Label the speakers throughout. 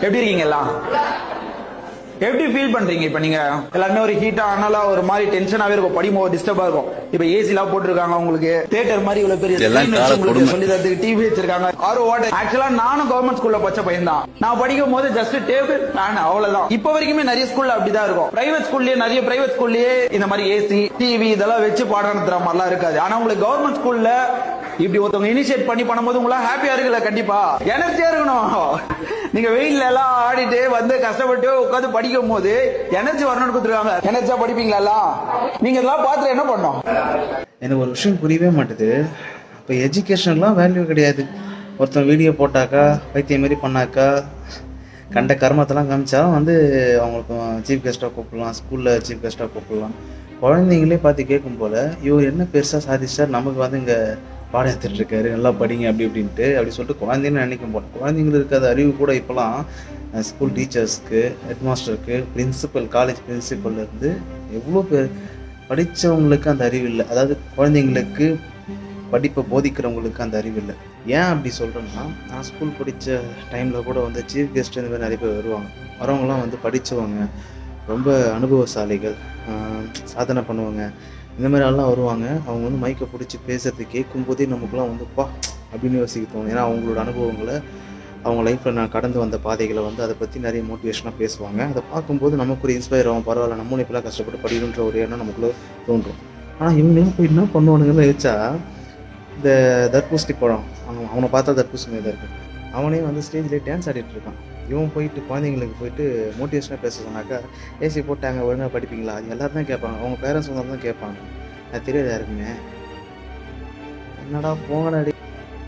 Speaker 1: எப்படி இருக்கீங்க எல்லாம்? எப்படி ஃபீல் பண்றீங்க? இப்ப நீங்க எல்லாருமே ஒரு ஹீட்டா ஆனால ஒரு மாதிரி டென்ஷனாவே இருக்கும், படிக்கும்போது டிஸ்டர்பா இருக்கும். இப்ப ஏசி எல்லாம் போட்டுருக்காங்க, உங்களுக்கு தியேட்டர் மாதிரி இவ்வளவு பெரிய சொல்லி தரதுக்கு டிவி வச்சிருக்காங்க. ஆக்சுவலா நானும் கவர்மெண்ட் ஸ்கூல்ல பச்ச பையன் தான். நான் படிக்கும் போது ஜஸ்ட் டேபிள் ஃபேன் அவ்வளவுதான். இப்ப வரைக்குமே நிறைய ஸ்கூல்ல அப்படிதான் இருக்கும். பிரைவேட் ஸ்கூல்லயே நிறைய பிரைவேட் ஸ்கூல்லயே இந்த மாதிரி ஏசி டிவி இதெல்லாம் வச்சு பாடம் நடத்துற மாதிரிலாம் இருக்காது. ஆனா உங்களுக்கு கவர்மெண்ட் ஸ்கூல்ல இப்படி ஒருத்தவங்க இனிஷியேட் பண்ணி பண்ணும்போது உங்களா ஹாப்பியா இருக்குல்ல? கண்டிப்பா எனர்ஜியா இருக்கணும். நீங்க வெயில்ல எல்லாம் ஆடிட்டு வந்து கஷ்டப்பட்டு உட்காந்து படிக்கும் போது எனர்ஜி வரணும்னு கொடுத்துருக்காங்க. எனர்ஜியா படிப்பீங்களா? நீங்க இதெல்லாம் பார்த்து என்ன பண்ணோம்?
Speaker 2: எனக்கு ஒரு விஷயம் புரியவே மாட்டுது. இப்போ எஜுகேஷன்லாம் வேல்யூ கிடையாது. ஒருத்தன் வீடியோ போட்டாக்கா, பைத்தியம் மாரி பண்ணாக்கா, கண்ட கர்மத்தெல்லாம் காமிச்சா வந்து அவங்களுக்கு சீஃப் கெஸ்ட்டாக கூப்பிடலாம், ஸ்கூலில் சீஃப் கெஸ்ட்டாக கூப்பிடலாம். குழந்தைங்களே பார்த்து கேட்கும் போல் இவர் என்ன பெருசாக சாதிச்சா நமக்கு வந்து இங்கே பாடம் எடுத்துட்டு இருக்காரு, நல்லா படிங்க அப்படி இப்படின்ட்டு அப்படி சொல்லிட்டு குழந்தைன்னு நினைக்கும் போல. குழந்தைங்களுக்கு இருக்காத அறிவு கூட இப்போலாம் ஸ்கூல் டீச்சர்ஸ்க்கு, ஹெட் மாஸ்டருக்கு, பிரின்சிபல், காலேஜ் பிரின்சிபல்லேருந்து எவ்வளோ பேர் படித்தவங்களுக்கு அந்த அறிவு இல்லை. அதாவது குழந்தைங்களுக்கு படிப்பை போதிக்கிறவங்களுக்கு அந்த அறிவு இல்லை. ஏன் அப்படி சொல்கிறேன்னா, நான் ஸ்கூல் படித்த டைமில் கூட வந்து சீஃப் கெஸ்ட் இந்த மாதிரி நிறைய பேர் வருவாங்க. வரவங்களாம் வந்து படித்தவங்க, ரொம்ப அனுபவசாலிகள், சாதனை பண்ணுவாங்க, இந்த மாதிரி ஆள்லாம் வருவாங்க. அவங்க வந்து மைக்கை பிடிச்சி பேசுறது கேட்கும்போதே நமக்குலாம் வந்து பா அப்படின்னு யோசிக்க தோணும். ஏன்னா அவங்களோட அனுபவங்களை, அவங்க லைஃப்பில் நான் கடந்து வந்த பாதைகளை வந்து அதை பற்றி நிறைய மோட்டிவேஷனாக பேசுவாங்க. அதை பார்க்கும்போது நமக்கு ஒரு இன்ஸ்பயர் ஆகும். பரவாயில்ல, நம்மளும் இப்போலாம் கஷ்டப்பட்டு படிக்கணுன்ற ஒரு எண்ணம் நமக்குள்ளே தோன்றும். ஆனால் இவங்கெல்லாம் போய் என்ன பண்ணுவானுங்கன்னு யோசிச்சா, இந்த தர்பூசணி பழம் அவனை பார்த்தா தர்பூசணி தான் இருக்குது. அவனே வந்து ஸ்டேஜ்லேயே டான்ஸ் ஆடிட்டு இருக்கான். இவன் போயிட்டு குழந்தைங்களுக்கு போயிட்டு மோட்டிவேஷனாக பேச சொன்னாக்கா, ஏசி போட்டாங்க ஒழுங்காக படிப்பீங்களா, அது எல்லோரும் தான் கேட்பாங்க. அவங்க பேரண்ட்ஸ் வந்தாலும் தான் கேட்பாங்க. அது தெரியாது யாருக்குமே. என்னடா போங்கடாடி.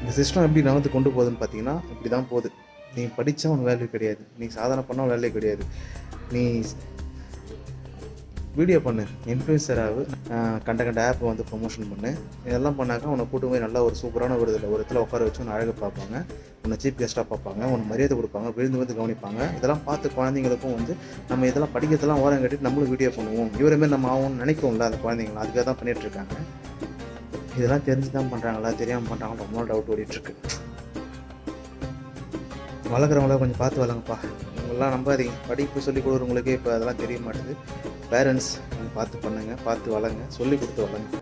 Speaker 2: இந்த சிஸ்டம் எப்படி நகர்ந்து கொண்டு போகுதுன்னு பார்த்தீங்கன்னா இப்படி தான் போகுது. நீ படித்தா உனக்கு வேல்யூ கிடையாது, நீ சாதனை பண்ணால் வேல்யூ கிடையாது. நீ வீடியோ பண்ணு, இன்ஃப்ளூயன்சராக கண்ட ஆப்பை வந்து ப்ரொமோஷன் பண்ணு. இதெல்லாம் பண்ணாக்கா உன்னை கூட்டு போய் நல்லா ஒரு சூப்பரான ஒரு இடத்துல உட்கார வச்சு உன்னை அழகாக பார்ப்பாங்க, உன்னை சீஃப் கெஸ்ட்டாக பார்ப்பாங்க, உன்னை மரியாதை கொடுப்பாங்க, விழுந்து கவனிப்பாங்க. இதெல்லாம் பார்த்து குழந்தைங்களுக்கும் வந்து நம்ம இதெல்லாம் படிக்கிறதெல்லாம் ஓரம் கட்டிட்டு நம்மளும் வீடியோ பண்ணுவோம், இவருமே நம்ம ஆகும்னு நினைக்கும்ல அந்த குழந்தைங்களாம். அதுக்காக தான் பண்ணிகிட்ருக்காங்க. இதெல்லாம் தெரிஞ்சு தான் பண்ணுறாங்களா, தெரியாமல் பண்ணுறாங்களா, ரொம்ப டவுட் ஓடிட்டுருக்கு. வளர்க்குறவங்கள கொஞ்சம் பார்த்து வளங்கப்பா. இவங்கெல்லாம் நம்பாதீங்க. படிப்பு சொல்லிக் கொடுக்குறவங்களுக்கே இப்போ அதெல்லாம் தெரிய மாட்டேது. பேரண்ட்ஸ் பார்த்து பண்ணுங்கள், பார்த்து வளங்க, சொல்லி கொடுத்து வளங்க.